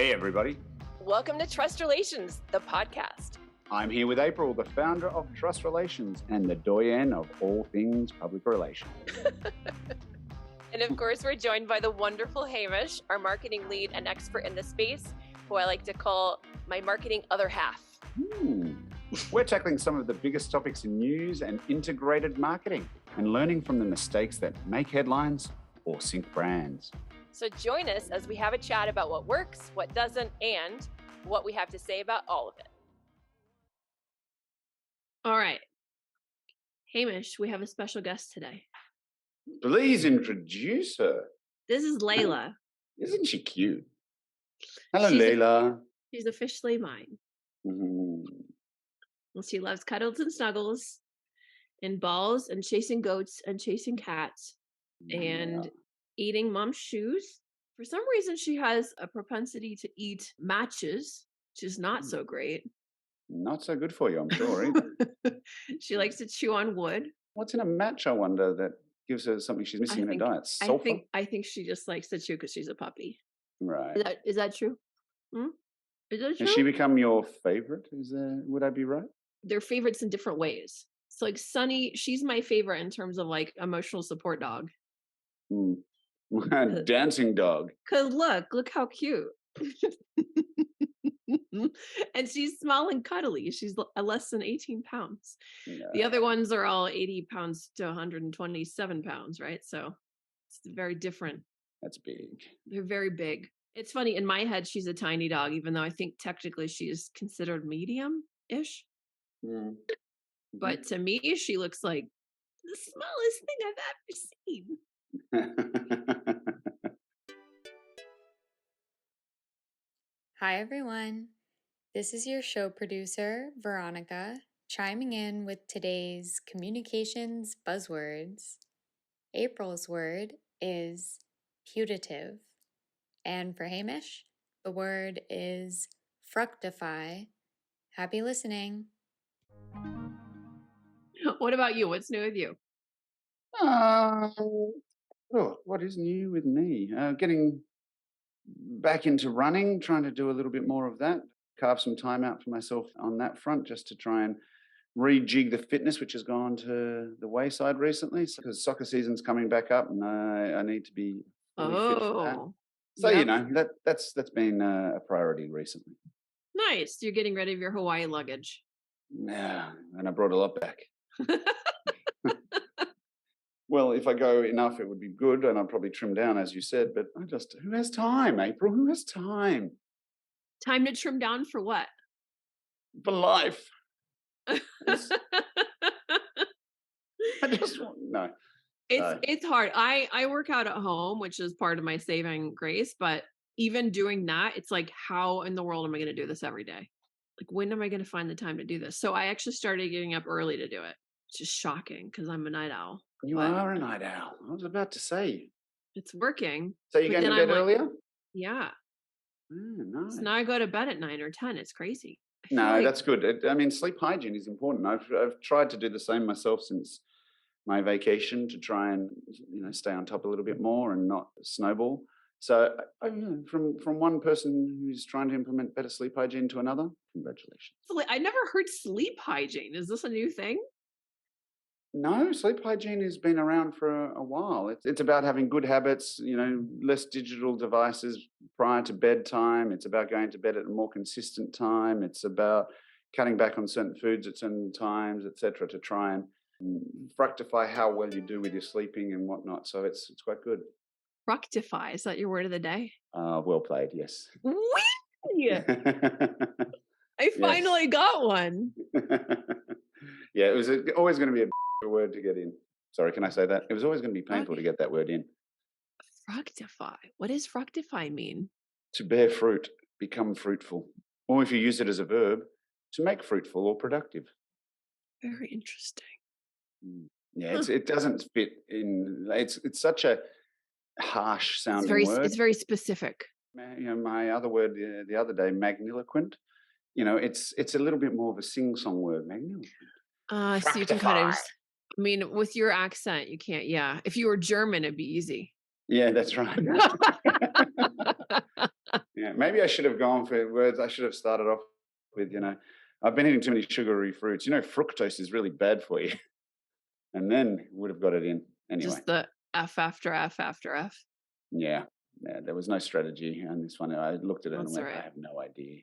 Hey, everybody. Welcome to Trust Relations, the podcast. I'm here with April, the founder of Trust Relations and the doyen of all things public relations. And of course, we're joined by the wonderful Hamish, our marketing lead and expert in the space, who I like to call my marketing other half. We're tackling some of the biggest topics in news and integrated marketing and learning from the mistakes that make headlines or sink brands. So join us as we have a chat about what works, what doesn't, and what we have to say about all of it. All right. Hamish, we have a special guest today. Please introduce her. This is Layla. Isn't she cute? Hello, She's Layla. She's officially mine. Well, she loves cuddles and snuggles and balls and chasing goats and chasing cats and eating mom's shoes. For some reason, she has a propensity to eat matches, which is not so great. Not so good for you, I'm sure. Either. She likes to chew on wood. What's in a match, I wonder, that gives her something she's missing in her diet? Sulfur? I think she just likes to chew because she's a puppy. Right. Is that true? Is that true? Has she become your favorite? Would I be right? They're favorites in different ways. So like Sunny, she's my favorite in terms of like emotional support dog. Dancing dog. Cause look how cute. And she's small and cuddly. She's less than 18 pounds. Yeah. The other ones are all 80 pounds to 127 pounds, right? So it's very different. That's big. They're very big. It's funny, in my head, she's a tiny dog, even though I think technically she's considered medium-ish. But to me, she looks like the smallest thing I've ever seen. Hi, everyone. This is your show producer, Veronica, chiming in with today's communications buzzwords. April's word is putative. And for Hamish, the word is fructify. Happy listening. What about you? What's new with you? What is new with me? Getting back into running, trying to do a little bit more of that. Carve some time out for myself on that front just to try and rejig the fitness, which has gone to the wayside recently because soccer season's coming back up and I need to be really fit for that. So, yep. That's been a priority recently. Nice. You're getting rid of your Hawaii luggage. Yeah, and I brought a lot back. Well, if I go enough, it would be good, and I'll probably trim down, as you said, but who has time, April? Who has time? Time to trim down for what? For life. I just want, no. It's hard. I work out at home, which is part of my saving grace, but even doing that, it's like, how in the world am I going to do this every day? Like, when am I going to find the time to do this? So I actually started getting up early to do it, which is shocking because I'm a night owl. You are a night owl. I was about to say. It's working. So you're going to bed earlier? Yeah. Nice. So now I go to bed at 9 or 10. It's crazy. No, that's good. I mean, sleep hygiene is important. I've tried to do the same myself since my vacation to try and stay on top a little bit more and not snowball. So from one person who's trying to implement better sleep hygiene to another, congratulations. I never heard sleep hygiene. Is this a new thing? No, sleep hygiene has been around for a while. It's about having good habits, less digital devices prior to bedtime. It's about going to bed at a more consistent time. It's about cutting back on certain foods at certain times, etc., to try and fructify how well you do with your sleeping and whatnot. So it's quite good. Fructify, is that your word of the day? Well played, yes. Yeah. I finally got one. Yeah, it was always going to be a word to get in. Sorry, can I say that? It was always going to be painful to get that word in. Fructify. What does fructify mean? To bear fruit, become fruitful. Or if you use it as a verb, to make fruitful or productive. Very interesting. Yeah, it doesn't fit in. It's such a harsh sounding word. It's very specific. My other word the other day, magniloquent. It's a little bit more of a sing-song word, magniloquent. So you can kind of, with your accent, you can't, If you were German, it'd be easy. Yeah, that's right. Yeah, maybe I should have gone for words. I should have started off with, I've been eating too many sugary fruits. Fructose is really bad for you. And then would have got it in anyway. Just the F after F after F. Yeah. Yeah. There was no strategy on this one. I looked at it and That's went, all I right. have no idea.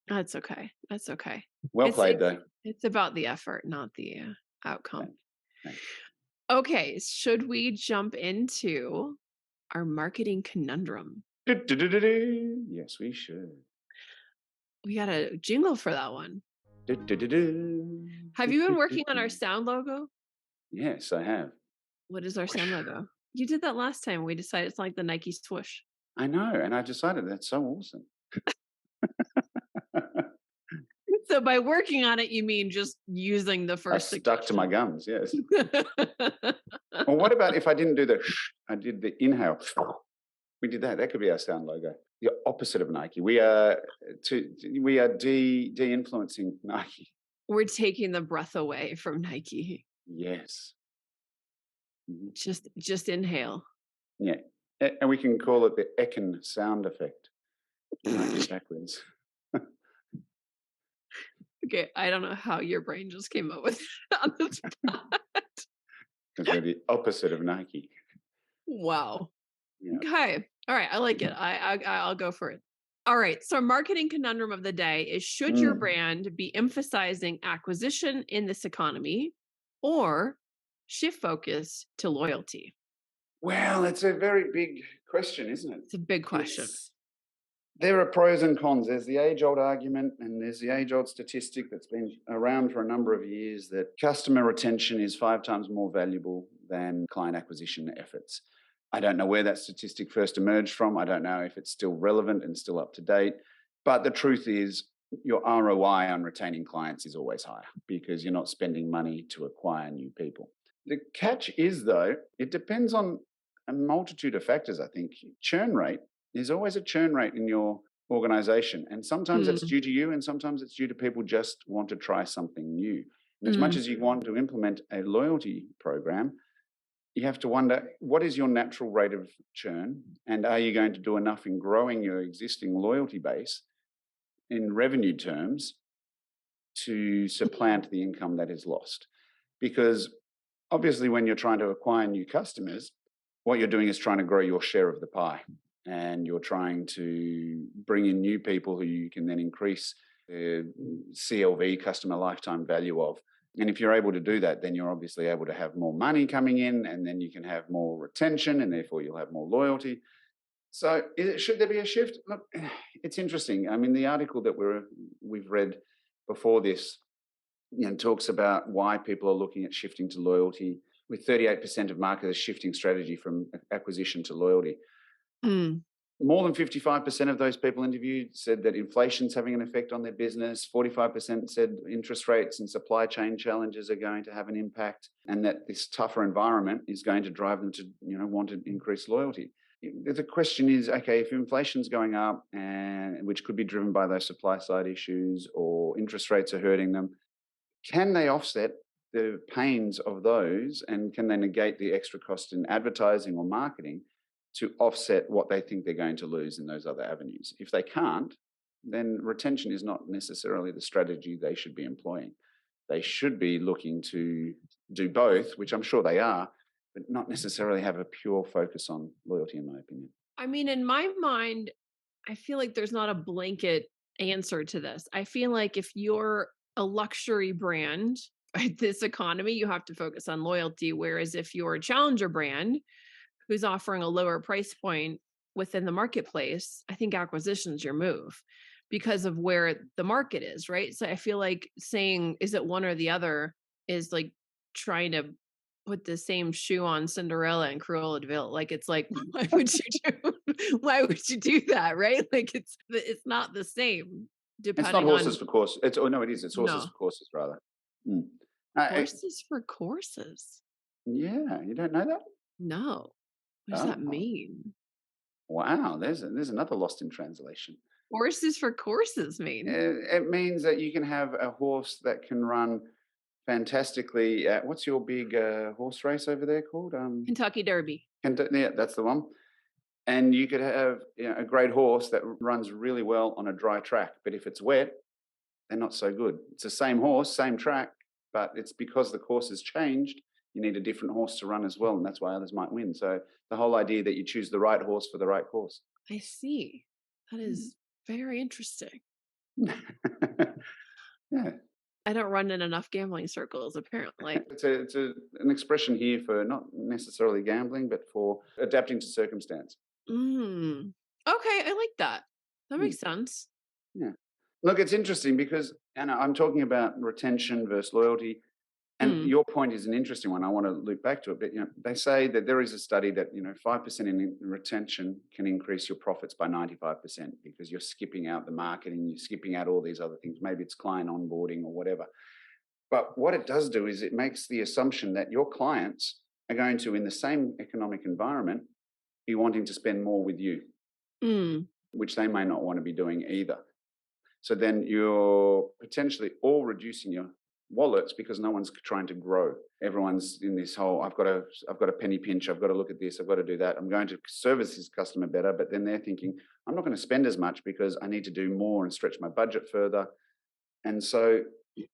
That's okay. That's okay. Well It's played, it's though. it's about the effort, not the outcome. Thanks. Okay, should we jump into our marketing conundrum? Do-do-do-do-do. Yes, we should. We got a jingle for that one. Do-do-do-do. Have you been working on our Do-do-do-do. sound logo? Yes, I have. What is our sound logo? You did that last time. We decided it's like the Nike swoosh. I know. And I decided that's so awesome. So by working on it, you mean just using the I first stuck to my guns. Yes. suggestion. Well, what about if I didn't do the I did the inhale? We did that. That could be our sound logo. The opposite of Nike. We are de-influencing Nike. We're taking the breath away from Nike. Yes. Mhm. Just inhale. Yeah. And we can call it the Ekin sound effect. Nike backwards. Okay, I don't know how your brain just came up with it on the spot. Because we're the opposite of Nike. Wow. Yeah. Okay. All right. I like it. I'll go for it. All right. So marketing conundrum of the day is, should your brand be emphasizing acquisition in this economy or shift focus to loyalty? Well, it's a very big question, isn't it? It's a big question. There are pros and cons. There's the age-old argument and there's the age-old statistic that's been around for a number of years that customer retention is 5 times more valuable than client acquisition efforts. I don't know where that statistic first emerged from. I don't know if it's still relevant and still up to date. But the truth is, your ROI on retaining clients is always higher because you're not spending money to acquire new people. The catch is, though, it depends on a multitude of factors, I think. Churn rate. There's always a churn rate in your organization. And sometimes it's due to you and sometimes it's due to people just want to try something new. And as much as you want to implement a loyalty program, you have to wonder, what is your natural rate of churn? And are you going to do enough in growing your existing loyalty base in revenue terms to supplant the income that is lost? Because obviously when you're trying to acquire new customers, what you're doing is trying to grow your share of the pie. And you're trying to bring in new people who you can then increase the CLV, customer lifetime value of. And if you're able to do that, then you're obviously able to have more money coming in, and then you can have more retention, and therefore you'll have more loyalty. So should there be a shift? Look, it's interesting. I mean, the article that we've read before this talks about why people are looking at shifting to loyalty, with 38% of marketers shifting strategy from acquisition to loyalty. More than 55% of those people interviewed said that inflation's having an effect on their business. 45% said interest rates and supply chain challenges are going to have an impact, and that this tougher environment is going to drive them to, want to increase loyalty. The question is, okay, if inflation's going up, and which could be driven by those supply side issues, or interest rates are hurting them, can they offset the pains of those, and can they negate the extra cost in advertising or marketing to offset what they think they're going to lose in those other avenues? If they can't, then retention is not necessarily the strategy they should be employing. They should be looking to do both, which I'm sure they are, but not necessarily have a pure focus on loyalty, in my opinion. I mean, in my mind, I feel like there's not a blanket answer to this. I feel like if you're a luxury brand at this economy, you have to focus on loyalty. Whereas if you're a challenger brand who's offering a lower price point within the marketplace, I think acquisition's your move because of where the market is, right? So I feel like saying, is it one or the other, is like trying to put the same shoe on Cinderella and Cruella de Vil. Like, it's like, why would you do that, right? Like, it's not the same. It's not horses for courses. It's horses for courses, rather. Horses for courses. Yeah, you don't know that? No. What does that mean? Wow, there's another lost in translation. Horses for courses mean? It means that you can have a horse that can run fantastically. What's your big horse race over there called? Kentucky Derby. Yeah, that's the one. And you could have a great horse that runs really well on a dry track, but if it's wet, they're not so good. It's the same horse, same track, but it's because the course has changed. You need a different horse to run as well, and that's why others might win. So the whole idea that you choose the right horse for the right course. I see. That is very interesting. Yeah. I don't run in enough gambling circles, apparently. It's an expression here for not necessarily gambling, but for adapting to circumstance. Okay, I like that. That Mm. makes sense. Yeah. Look, it's interesting because Anna, I'm talking about retention versus loyalty. And your point is an interesting one. I want to loop back to it. But they say that there is a study that 5% in retention can increase your profits by 95% because you're skipping out the marketing, you're skipping out all these other things. Maybe it's client onboarding or whatever. But what it does do is it makes the assumption that your clients are going to, in the same economic environment, be wanting to spend more with you, which they may not want to be doing either. So then you're potentially all reducing your wallets because no one's trying to grow. Everyone's in this whole, I've got a penny pinch, I've got to look at this, I've got to do that. I'm going to service this customer better, but then they're thinking, I'm not going to spend as much because I need to do more and stretch my budget further. And so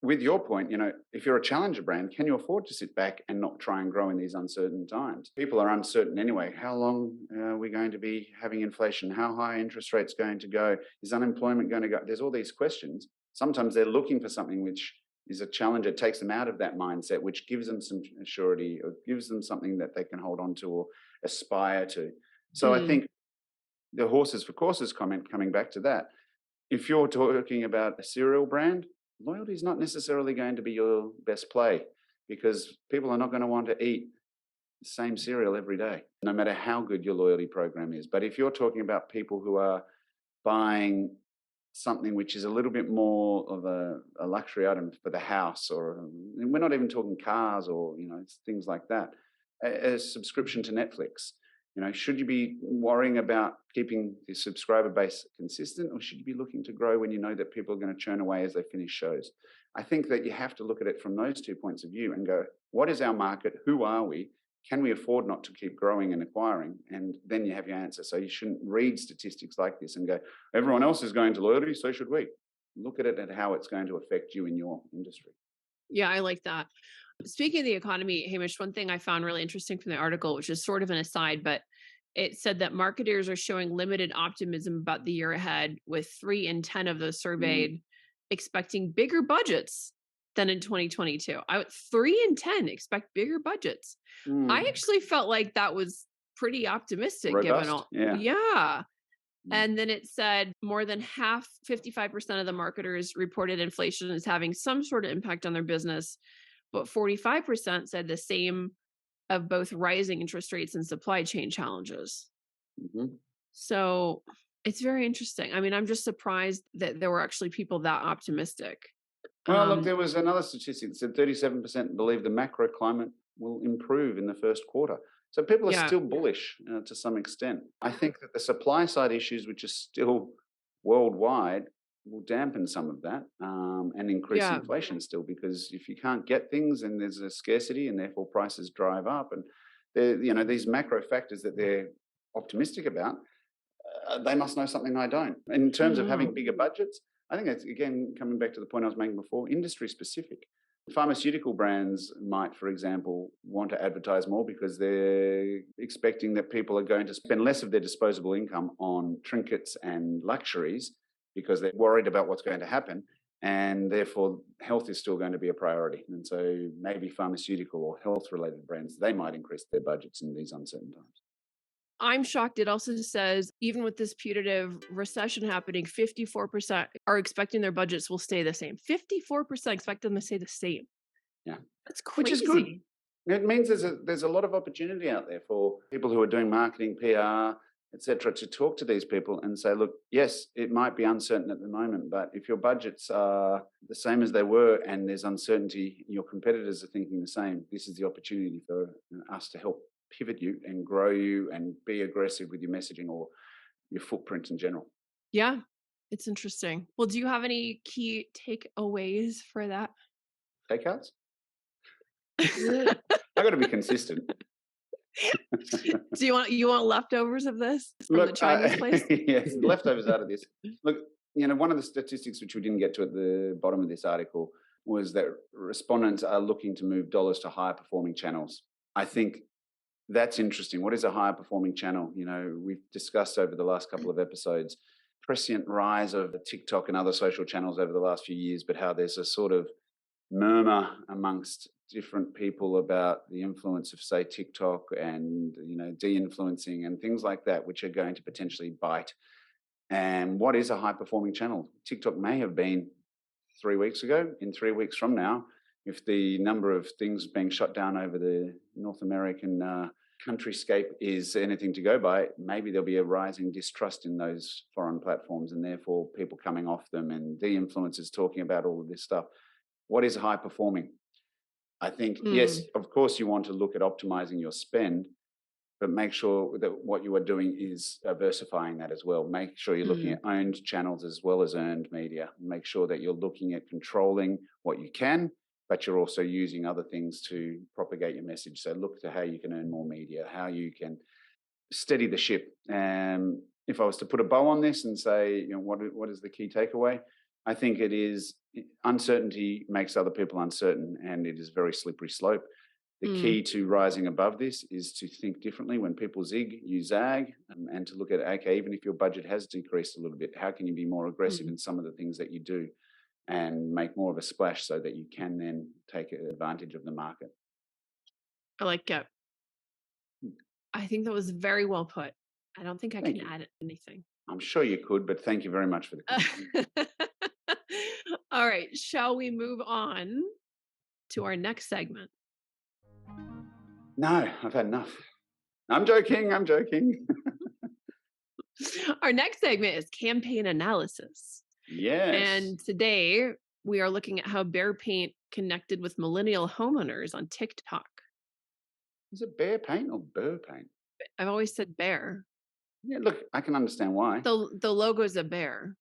with your point, if you're a challenger brand, can you afford to sit back and not try and grow in these uncertain times? People are uncertain anyway. How long are we going to be having inflation? How high are interest rates going to go? Is unemployment going to go? There's all these questions. Sometimes they're looking for something which is a challenge. It takes them out of that mindset, which gives them some surety or gives them something that they can hold on to or aspire to. So I think the horses for courses comment, coming back to that, if you're talking about a cereal brand, loyalty is not necessarily going to be your best play because people are not going to want to eat the same cereal every day, no matter how good your loyalty program is. But if you're talking about people who are buying something which is a little bit more of a luxury item for the house, or we're not even talking cars or things like that, a subscription to Netflix. Should you be worrying about keeping the subscriber base consistent, or should you be looking to grow when you know that people are going to churn away as they finish shows? I think that you have to look at it from those 2 points of view and go, what is our market? Who are we? Can we afford not to keep growing and acquiring? And then you have your answer. So you shouldn't read statistics like this and go, everyone else is going to loyalty, so should we. Look at it and how it's going to affect you in your industry. Yeah, I like that. Speaking of the economy, Hamish, one thing I found really interesting from the article, which is sort of an aside, but it said that marketers are showing limited optimism about the year ahead, with 3 in 10 of those surveyed expecting bigger budgets than in 2022. 3 in 10 expect bigger budgets. I actually felt like that was pretty optimistic. Robust, given all. yeah. And then it said more than half, 55% of the marketers reported inflation as having some sort of impact on their business, but 45% said the same of both rising interest rates and supply chain challenges. So it's very interesting. I mean, I'm just surprised that there were actually people that optimistic. Well, look, there was another statistic that said 37% believe the macro climate will improve in the first quarter. So people are still bullish to some extent. I think that the supply side issues, which are still worldwide, will dampen some of that and increase inflation still, because if you can't get things and there's a scarcity and therefore prices drive up, and these macro factors that they're optimistic about, they must know something I don't. In terms of having bigger budgets, I think that's, again, coming back to the point I was making before, industry specific. Pharmaceutical brands might, for example, want to advertise more because they're expecting that people are going to spend less of their disposable income on trinkets and luxuries because they're worried about what's going to happen, and therefore health is still going to be a priority. And so maybe pharmaceutical or health-related brands, they might increase their budgets in these uncertain times. I'm shocked. It also says, even with this putative recession happening, 54% are expecting their budgets will stay the same. 54% expect them to stay the same. Yeah. That's crazy. Which is good. It means there's a lot of opportunity out there for people who are doing marketing, PR, etc., to talk to these people and say, look, yes, it might be uncertain at the moment, but if your budgets are the same as they were and there's uncertainty, your competitors are thinking the same, this is the opportunity for us to help pivot you and grow you and be aggressive with your messaging or your footprint in general. Yeah, it's interesting. Well, do you have any key takeaways for that? Takeouts? I got to be consistent. Do you want leftovers of this from the Look, Chinese place? yes, leftovers out of this. Look, one of the statistics which we didn't get to at the bottom of this article was that respondents are looking to move dollars to higher performing channels. I think that's interesting. What is a higher performing channel? We've discussed over the last couple of episodes prescient rise of TikTok and other social channels over the last few years, but how there's a sort of murmur amongst different people about the influence of, say, TikTok and de-influencing and things like that, which are going to potentially bite. And what is a high performing channel? TikTok may have been 3 weeks ago. In 3 weeks from now, if the number of things being shut down over the North American countryscape is anything to go by, maybe there'll be a rising distrust in those foreign platforms, and therefore people coming off them and de-influencers talking about all of this stuff. What is high performing? I think, yes, of course, you want to look at optimizing your spend, but make sure that what you are doing is diversifying that as well. Make sure you're looking at owned channels as well as earned media. Make sure that you're looking at controlling what you can, but you're also using other things to propagate your message. So look to how you can earn more media, how you can steady the ship. If I was to put a bow on this and say, what is the key takeaway? I think it is uncertainty makes other people uncertain, and it is very slippery slope. The key to rising above this is to think differently. When people zig, you zag, and to look at, okay, even if your budget has decreased a little bit, how can you be more aggressive in some of the things that you do and make more of a splash so that you can then take advantage of the market? I like it. I think that was very well put. I don't think I can add anything. I'm sure you could, but thank you very much for the question. All right. Shall we move on to our next segment? No, I've had enough. I'm joking. Our next segment is campaign analysis. Yes. And today we are looking at how bear paint connected with millennial homeowners on TikTok. Is it bear paint or burr paint? I've always said bear. Yeah, look, I can understand why. The logo is a bear.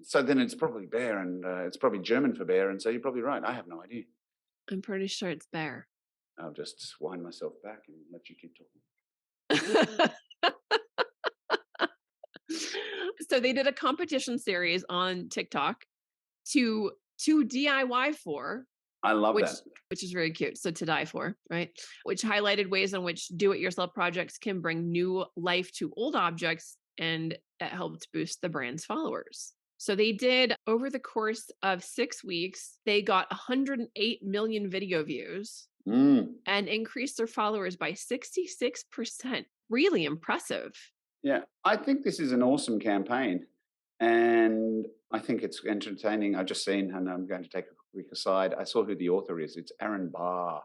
So then it's probably bear, and it's probably German for bear, and so you're probably right. I have no idea. I'm pretty sure it's bear. I'll just wind myself back and let you keep talking. So they did a competition series on TikTok to DIY for. I love that. Which is very cute. So to die for, right? Which highlighted ways in which do-it-yourself projects can bring new life to old objects, and it helped boost the brand's followers. So they did, over the course of 6 weeks, they got 108 million video views and increased their followers by 66%. Really impressive. Yeah, I think this is an awesome campaign, and I think it's entertaining. I've just seen, and I'm going to take a quick aside, I saw who the author is. It's Aaron Barr.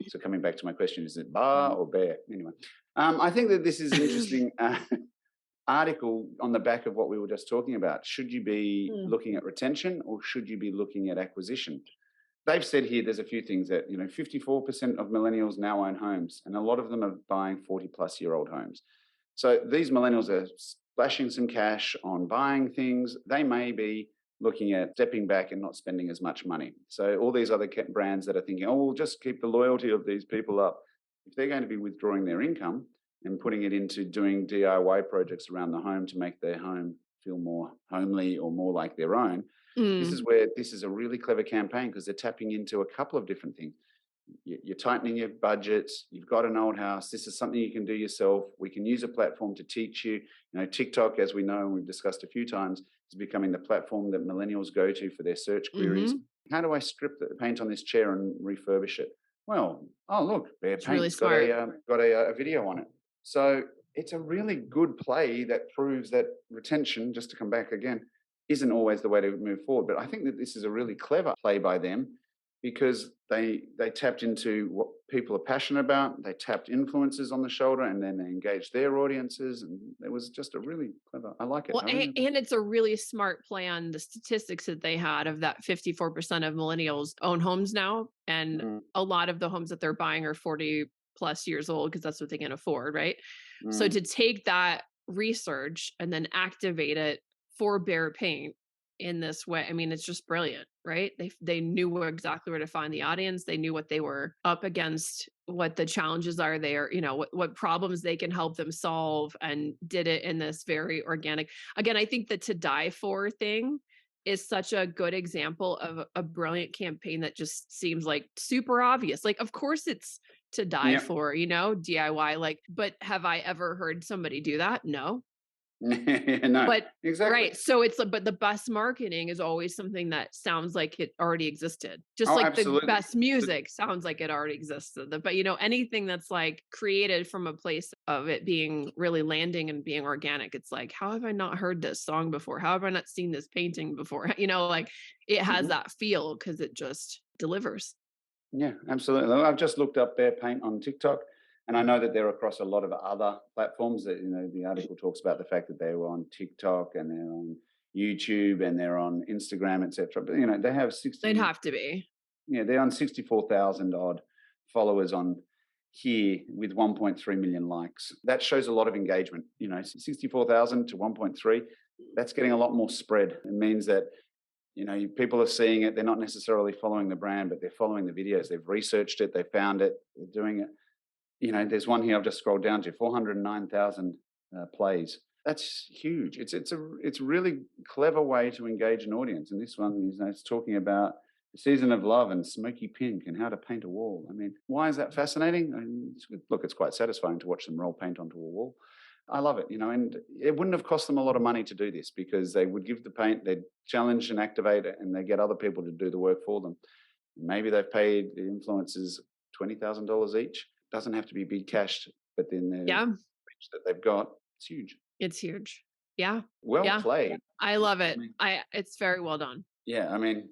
So coming back to my question, is it Barr or Bear? Anyway, I think that this is an interesting article on the back of what we were just talking about. Should you be looking at retention, or should you be looking at acquisition? They've said here there's a few things that, 54% of millennials now own homes, and a lot of them are buying 40-plus-year-old homes. So these millennials are splashing some cash on buying things. They may be looking at stepping back and not spending as much money. So all these other brands that are thinking, we'll just keep the loyalty of these people up. If they're going to be withdrawing their income and putting it into doing DIY projects around the home to make their home feel more homely or more like their own, this is where this is a really clever campaign, because they're tapping into a couple of different things. You're tightening your budget. You've got an old house. This is something you can do yourself. We can use a platform to teach you. TikTok, as we know, and we've discussed a few times, is becoming the platform that millennials go to for their search queries. How do I strip the paint on this chair and refurbish it? Well, look, Bear Paint's got a video on it. So it's a really good play that proves that retention, just to come back again, isn't always the way to move forward. But I think that this is a really clever play by them, because they tapped into what people are passionate about. They tapped influencers on the shoulder, and then they engaged their audiences. And it was just a really clever, I like it. Well, and it's a really smart play on the statistics that they had of that 54% of millennials own homes now. And a lot of the homes that they're buying are 40 plus years old, because that's what they can afford, right? So to take that research and then activate it for Bear Paint in this way. I mean, it's just brilliant, right? They knew exactly where to find the audience. They knew what they were up against, what the challenges are there, what problems they can help them solve, and did it in this very organic. Again, I think the To Die For thing is such a good example of a brilliant campaign that just seems like super obvious. Like, of course it's to die for, DIY, like, but have I ever heard somebody do that? No. No, But exactly. right, so it's but the best marketing is always something that sounds like it already existed. Just Oh, like absolutely. the best music sounds like it already existed. But anything that's like created from a place of it being really landing and being organic, it's like, how have I not heard this song before? How have I not seen this painting before? Like it has that feel because it just delivers. Yeah, absolutely. I've just looked up their paint on TikTok, and I know that they're across a lot of other platforms. That the article talks about the fact that they were on TikTok and they're on YouTube and they're on Instagram, etc. But they have 60. They'd have to be. Yeah, they're on 64,000 odd followers on here with 1.3 million likes. That shows a lot of engagement. 64,000 to 1.3. That's getting a lot more spread. It means that people are seeing it. They're not necessarily following the brand, but they're following the videos. They've researched it. They found it. They're doing it. There's one here I've just scrolled down to 409,000 plays. That's huge. It's a really clever way to engage an audience. And this one is it's talking about the season of love and smoky pink and how to paint a wall. I mean, why is that fascinating? Look, it's quite satisfying to watch them roll paint onto a wall. I love it, and it wouldn't have cost them a lot of money to do this because they would give the paint, they'd challenge and activate it, and they get other people to do the work for them. Maybe they've paid the influencers $20,000 each. Doesn't have to be big cash, but then the reach that they've got, it's huge. It's huge. Yeah. Well played. I love it. It's very well done. Yeah, I mean,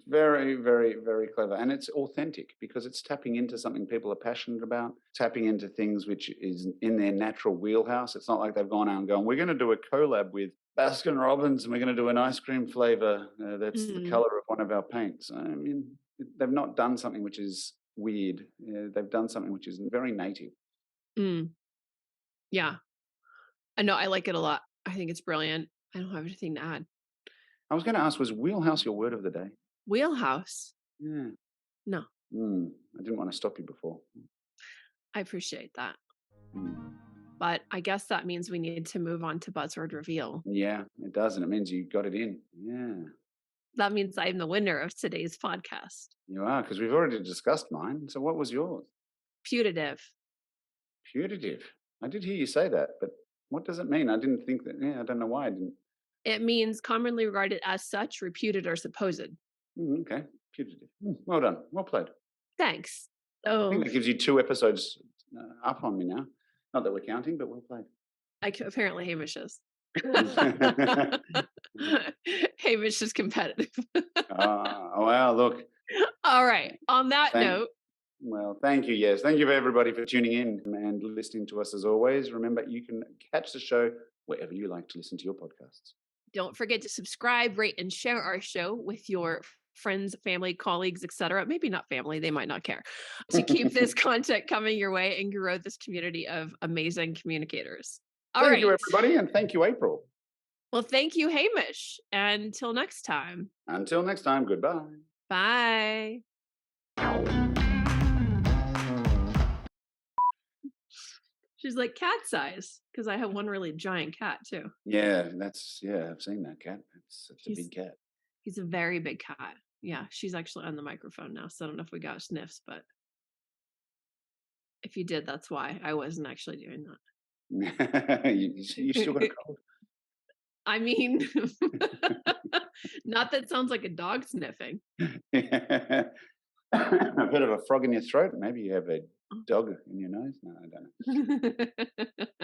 very, very, very clever. And it's authentic because it's tapping into something people are passionate about, tapping into things which is in their natural wheelhouse. It's not like they've gone out and gone, we're going to do a collab with Baskin Robbins and we're going to do an ice cream flavor that's the color of one of our paints. I mean, they've not done something which is weird. They've done something which is very native. Yeah. I know. I like it a lot. I think it's brilliant. I don't have anything to add. I was going to ask, was wheelhouse your word of the day? Wheelhouse? Yeah. No. I didn't want to stop you before. I appreciate that. But I guess that means we need to move on to buzzword reveal. Yeah, it does. And it means you got it in. Yeah. That means I'm the winner of today's podcast. You are, because we've already discussed mine. So what was yours? Putative. Putative. I did hear you say that, but what does it mean? I didn't think that. Yeah, I don't know why I didn't. It means commonly regarded as such, reputed, or supposed. Okay. Putative. Well done. Well played. Thanks. I think that gives you 2 episodes up on me now. Not that we're counting, but well played. Apparently Hamish is. Hamish is competitive. Well, look. All right. On that note. Well, thank you. Yes. Thank you, everybody, for tuning in and listening to us as always. Remember, you can catch the show wherever you like to listen to your podcasts. Don't forget to subscribe, rate, and share our show with your friends, family, colleagues, etc. Maybe not family, they might not care. To keep this content coming your way and grow this community of amazing communicators. Thank you, everybody, and thank you, April. Well, thank you, Hamish. Until next time. Until next time, goodbye. Bye. She's like cat size because I have one really giant cat too. Yeah, I've seen that cat. It's a big cat. He's a very big cat. Yeah, she's actually on the microphone now, so I don't know if we got sniffs, but if you did, that's why I wasn't actually doing that. you still got a cold. I mean, not that sounds like a dog sniffing. A bit of a frog in your throat. Maybe you have a dog in your nose. No, I don't know.